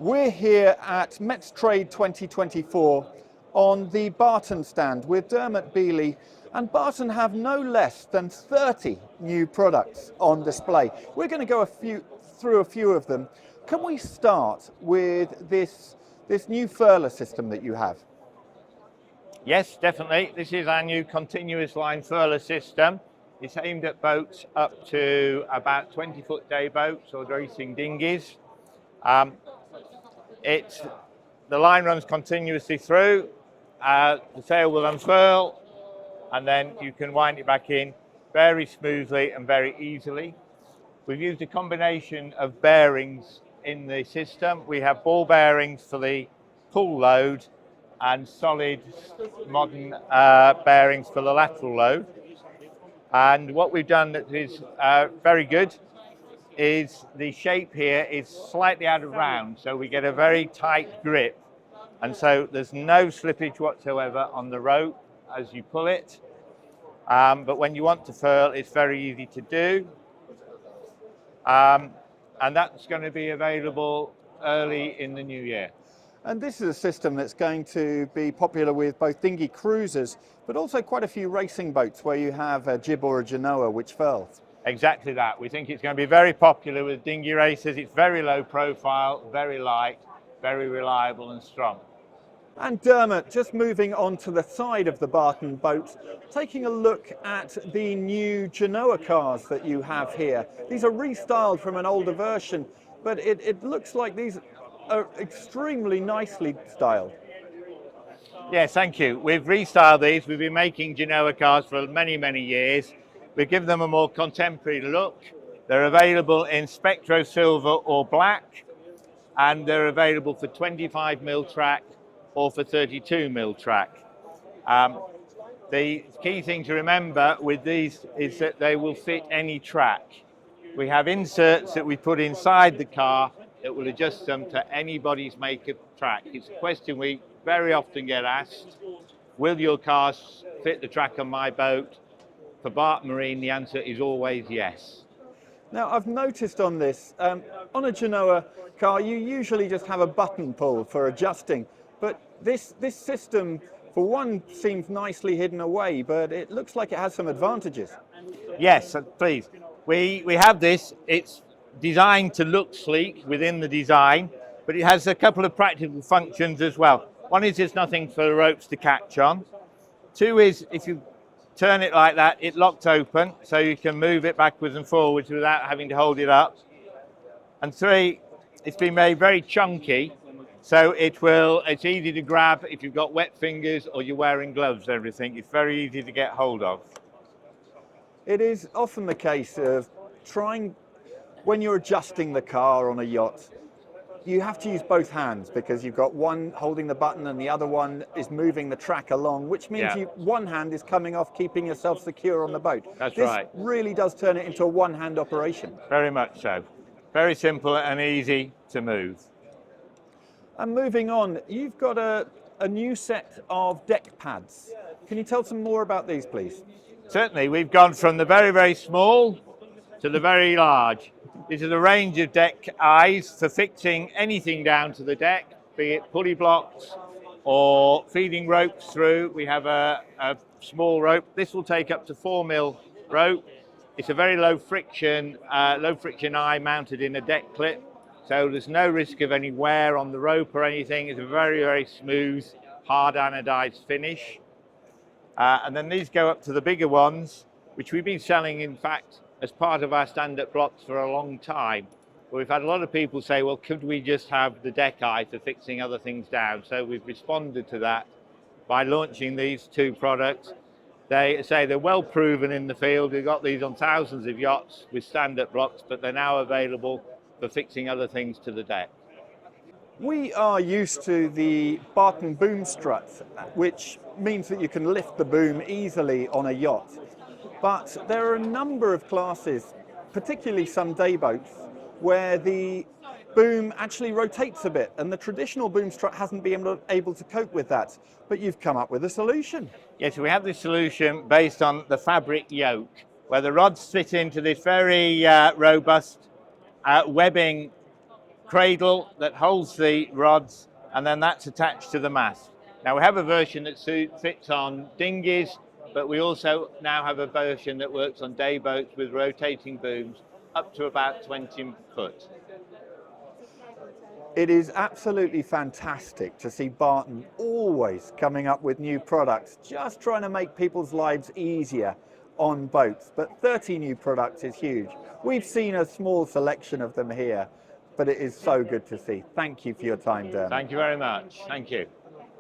We're here at METSTRADE 2024 on the Barton stand with Dermot Bealey, and Barton have no less than 30 new products on display. We're going to go through a few of them. Can we start with this new furler system that you have? Yes, definitely. This is our new continuous line furler system. It's aimed at boats up to about 20-foot day boats or racing dinghies. The line runs continuously through, the sail will unfurl, and then you can wind it back in very smoothly and very easily. We've used a combination of bearings in the system. We have ball bearings for the pull load and solid modern bearings for the lateral load. And what we've done that is very good is the shape here is slightly out of round, so we get a very tight grip, and so there's no slippage whatsoever on the rope as you pull it, but when you want to furl, it's very easy to do, and that's going to be available early in the new year. And this is a system that's going to be popular with both dinghy cruisers, but also quite a few racing boats where you have a jib or a Genoa which furls. Exactly that. We think it's going to be very popular with dinghy racers. It's very low profile, very light, very reliable and strong. And Dermot, just moving on to the side of the Barton boat, taking a look at the new Genoa Cars that you have here. These are restyled from an older version, but it looks like these are extremely nicely styled. Yes, thank you. We've restyled these. We've been making Genoa Cars for many, many years. We give them a more contemporary look. They're available in Spectro Silver or Black, and they're available for 25mm track or for 32mm track. The key thing to remember with these is that they will fit any track. We have inserts that we put inside the car that will adjust them to anybody's make of track. It's a question we very often get asked: will your cars fit the track on my boat? For Barton Marine, the answer is always yes. Now, I've noticed on this, on a Genoa car, you usually just have a button pull for adjusting, but this system, for one, seems nicely hidden away, but it looks like it has some advantages. Yes, please. We have this. It's designed to look sleek within the design, but it has a couple of practical functions as well. One is there's nothing for the ropes to catch on. Two is if you turn it like that, it locks open, so you can move it backwards and forwards without having to hold it up. And three, it's been made very chunky, so it's easy to grab if you've got wet fingers or you're wearing gloves and everything. It's very easy to get hold of. It is often the case of when you're adjusting the car on a yacht, you have to use both hands because you've got one holding the button and the other one is moving the track along, which means one hand is coming off, keeping yourself secure on the boat. That's right. This really does turn it into a one-hand operation. Very much so. Very simple and easy to move. And moving on, you've got a new set of deck pads. Can you tell some more about these, please? Certainly. We've gone from the very, very small to the very large. This is a range of deck eyes for fixing anything down to the deck, be it pulley blocks or feeding ropes through. We have a small rope. This will take up to 4mm rope. It's a very low friction eye mounted in a deck clip, so there's no risk of any wear on the rope or anything. It's a very, very smooth, hard anodized finish. And then these go up to the bigger ones, which we've been selling, in fact, as part of our stand-up blocks for a long time. But we've had a lot of people say, well, could we just have the deck eye for fixing other things down? So we've responded to that by launching these two products. They say they're well proven in the field. We've got these on thousands of yachts with stand-up blocks, but they're now available for fixing other things to the deck. We are used to the Barton Boomstrut, which means that you can lift the boom easily on a yacht. But there are a number of classes, particularly some day boats, where the boom actually rotates a bit, and the traditional Boomstrut hasn't been able to cope with that. But you've come up with a solution. Yes, we have this solution based on the fabric yoke, where the rods fit into this very robust webbing cradle that holds the rods, and then that's attached to the mast. Now we have a version that fits on dinghies, but we also now have a version that works on day boats with rotating booms up to about 20 foot. It is absolutely fantastic to see Barton always coming up with new products, just trying to make people's lives easier on boats. But 30 new products is huge. We've seen a small selection of them here, but it is so good to see. Thank you for your time, Dermot. Thank you very much. Thank you.